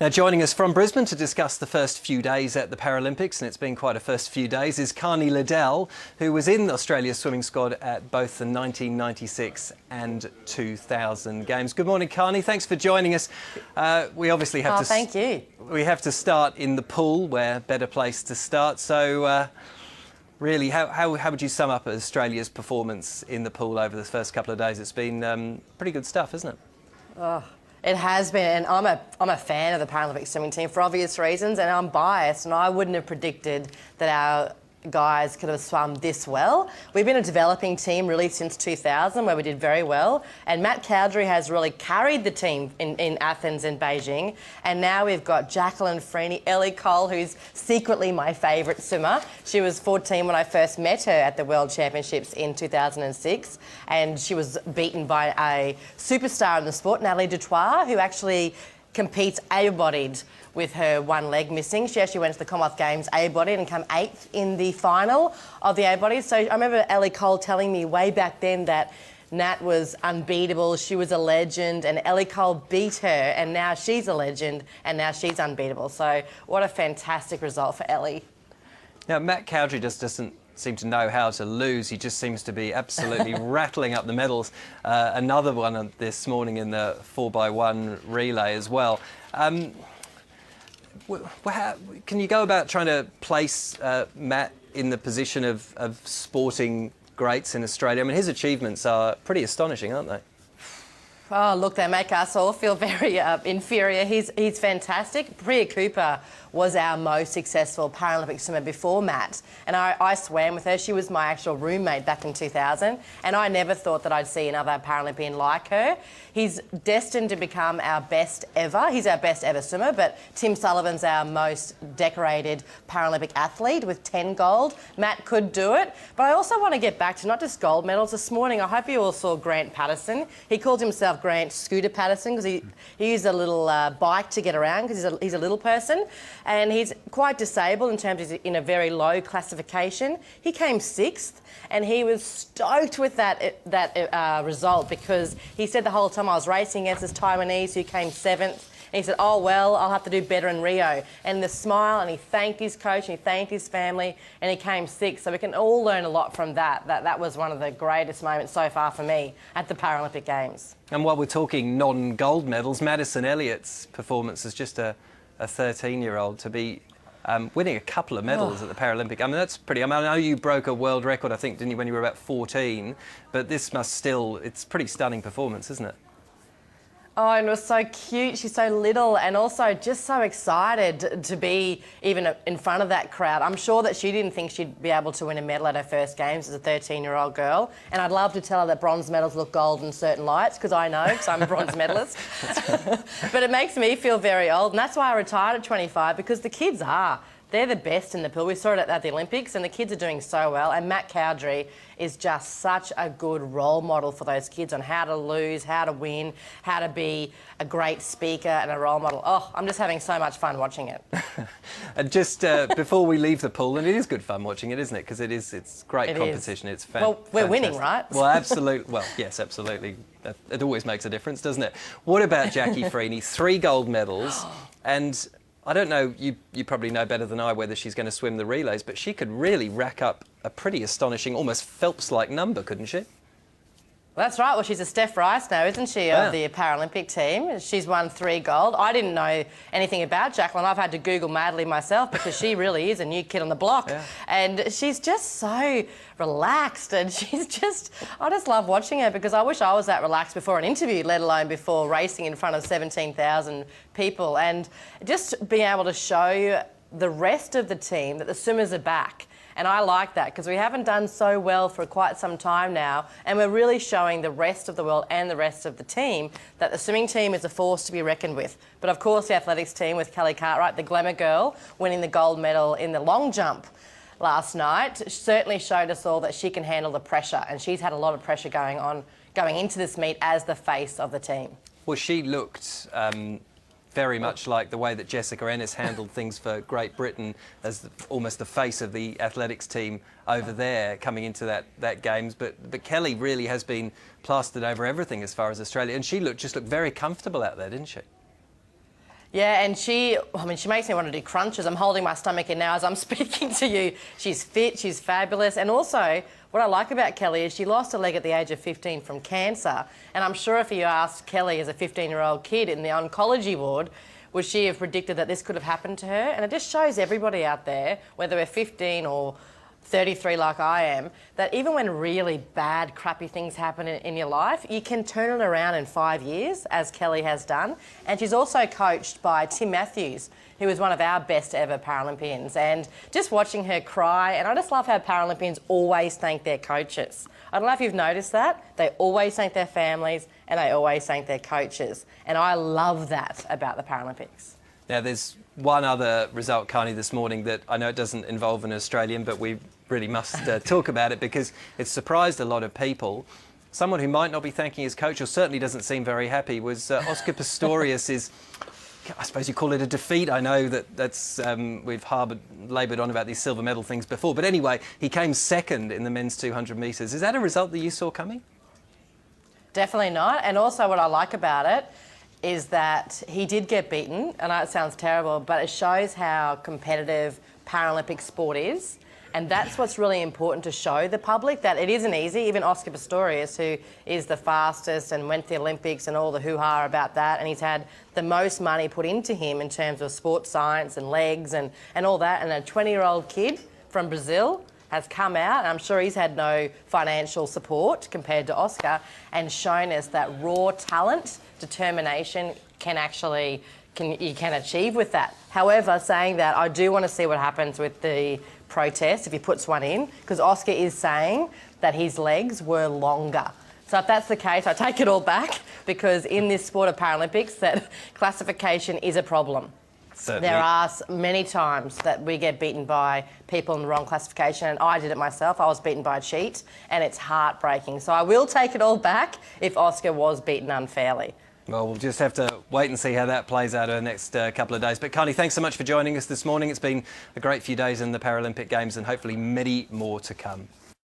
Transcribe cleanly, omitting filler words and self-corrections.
Now, joining us from Brisbane to discuss the first few days at the Paralympics, and it's been quite a first few days, is Karni Liddell, who was in Australia's swimming squad at both the 1996 and 2000 Games. Good morning, Karni. Thanks for joining us. We obviously have to... Thank you. We have to start in the pool, where better place to start. So, really, how would you sum up Australia's performance in the pool over the first couple of days? It's been pretty good stuff, isn't it? Oh. It has been, and I'm a fan of the Paralympic swimming team for obvious reasons, and I'm biased, and I wouldn't have predicted that our guys could have swum this well. We've been a developing team really since 2000, where we did very well, and Matt Cowdery has really carried the team in Athens and Beijing, and now we've got Jacqueline Freeney, Ellie Cole, who's secretly my favourite swimmer. She was 14 when I first met her at the World Championships in 2006, and she was beaten by a superstar in the sport, Natalie Dutoit, who actually competes able-bodied with her one leg missing. She actually went to the Commonwealth Games able-bodied and came 8th in the final of the able-bodied. So I remember Ellie Cole telling me way back then that Nat was unbeatable, she was a legend, and Ellie Cole beat her, and now she's a legend, and now she's unbeatable. So what a fantastic result for Ellie. Now, Matt Cowdery just doesn't seem to know how to lose. He just seems to be absolutely rattling up the medals. Another one this morning in the 4x1 relay as well. Can you go about trying to place Matt in the position of sporting greats in Australia? I mean, his achievements are pretty astonishing, aren't they? Oh, look, they make us all feel very inferior. He's fantastic. Priya Cooper was our most successful Paralympic swimmer before Matt, and I swam with her. She was my actual roommate back in 2000, and I never thought that I'd see another Paralympian like her. He's destined to become our best ever. He's our best ever swimmer, but Tim Sullivan's our most decorated Paralympic athlete with 10 gold. Matt could do it, but I also want to get back to not just gold medals. This morning, I hope you all saw Grant Patterson. He called himself Grant Scooter Patterson because he used a little bike to get around because he's a little person, and he's quite disabled in terms of he's in a very low classification. He came 6th, and he was stoked with that result because he said the whole time I was racing against this Taiwanese who came 7th. And he said, oh, well, I'll have to do better in Rio. And the smile, and he thanked his coach, and he thanked his family, and he came 6th. So we can all learn a lot from that. That was one of the greatest moments so far for me at the Paralympic Games. And while we're talking non-gold medals, Madison Elliott's performance as just a 13-year-old to be winning a couple of medals at the Paralympic. I mean, that's pretty... I mean, I know you broke a world record, I think, didn't you, when you were about 14, but this must still... It's a pretty stunning performance, isn't it? Oh, and it was so cute. She's so little and also just so excited to be even in front of that crowd. I'm sure that she didn't think she'd be able to win a medal at her first Games as a 13-year-old girl. And I'd love to tell her that bronze medals look gold in certain lights because I know, because I'm a bronze medalist. But it makes me feel very old. And that's why I retired at 25, because the kids are. They're the best in the pool. We saw it at the Olympics, and the kids are doing so well. And Matt Cowdery is just such a good role model for those kids on how to lose, how to win, how to be a great speaker and a role model. Oh, I'm just having so much fun watching it. And just before we leave the pool, and it is good fun watching it, isn't it? Because it's great competition. It's well, we're winning, right? Well, absolutely. Well, yes, absolutely. It always makes a difference, doesn't it? What about Jackie Freeney? 3 gold medals, and I don't know, you probably know better than I whether she's going to swim the relays, but she could really rack up a pretty astonishing, almost Phelps-like number, couldn't she? Well, that's right. Well, she's a Steph Rice now, isn't she, of the Paralympic team? She's won 3 gold. I didn't know anything about Jacqueline. I've had to Google madly myself because she really is a new kid on the block. Yeah. And she's just so relaxed, and she's just... I just love watching her because I wish I was that relaxed before an interview, let alone before racing in front of 17,000 people. And just being able to show the rest of the team that the swimmers are back. And I like that because we haven't done so well for quite some time now, and we're really showing the rest of the world and the rest of the team that the swimming team is a force to be reckoned with. But of course the athletics team with Kelly Cartwright, the glamour girl, winning the gold medal in the long jump last night, certainly showed us all that she can handle the pressure, and she's had a lot of pressure going into this meet as the face of the team. Well, she looked very much like the way that Jessica Ennis handled things for Great Britain as almost the face of the athletics team over there coming into that Games. But Kelly really has been plastered over everything as far as Australia, and she just looked very comfortable out there, didn't she? Yeah, and she makes me want to do crunches. I'm holding my stomach in now as I'm speaking to you. She's fit, she's fabulous. And also, what I like about Kelly is she lost a leg at the age of 15 from cancer. And I'm sure if you asked Kelly as a 15-year-old kid in the oncology ward, would she have predicted that this could have happened to her? And it just shows everybody out there, whether we're 15 or 33 like I am, that even when really bad, crappy things happen in your life, you can turn it around in 5 years, as Kelly has done. And she's also coached by Tim Matthews, who was one of our best ever Paralympians. And just watching her cry, and I just love how Paralympians always thank their coaches. I don't know if you've noticed that. They always thank their families and they always thank their coaches. And I love that about the Paralympics. Now, there's one other result, Karni, this morning that I know it doesn't involve an Australian, but we really must talk about it because it's surprised a lot of people. Someone who might not be thanking his coach, or certainly doesn't seem very happy, was Oscar Pistorius', I suppose you call it a defeat. I know that's we've laboured on about these silver medal things before. But anyway, he came second in the men's 200 metres. Is that a result that you saw coming? Definitely not. And also what I like about it is that he did get beaten. I know it sounds terrible, but it shows how competitive Paralympic sport is. And that's what's really important to show the public, that it isn't easy. Even Oscar Pistorius, who is the fastest and went to the Olympics and all the hoo-ha about that, and he's had the most money put into him in terms of sports science and legs and all that. And a 20-year-old kid from Brazil has come out, and I'm sure he's had no financial support compared to Oscar, and shown us that raw talent, determination you can achieve with that. However, saying that, I do want to see what happens with the protest if he puts one in, because Oscar is saying that his legs were longer. So if that's the case, I take it all back, because in this sport of Paralympics, that classification is a problem. Certainly. There are many times that we get beaten by people in the wrong classification, and I did it myself. I was beaten by a cheat, and it's heartbreaking. So I will take it all back if Oscar was beaten unfairly. Well, we'll just have to wait and see how that plays out over the next couple of days. But Karni, thanks so much for joining us this morning. It's been a great few days in the Paralympic Games and hopefully many more to come.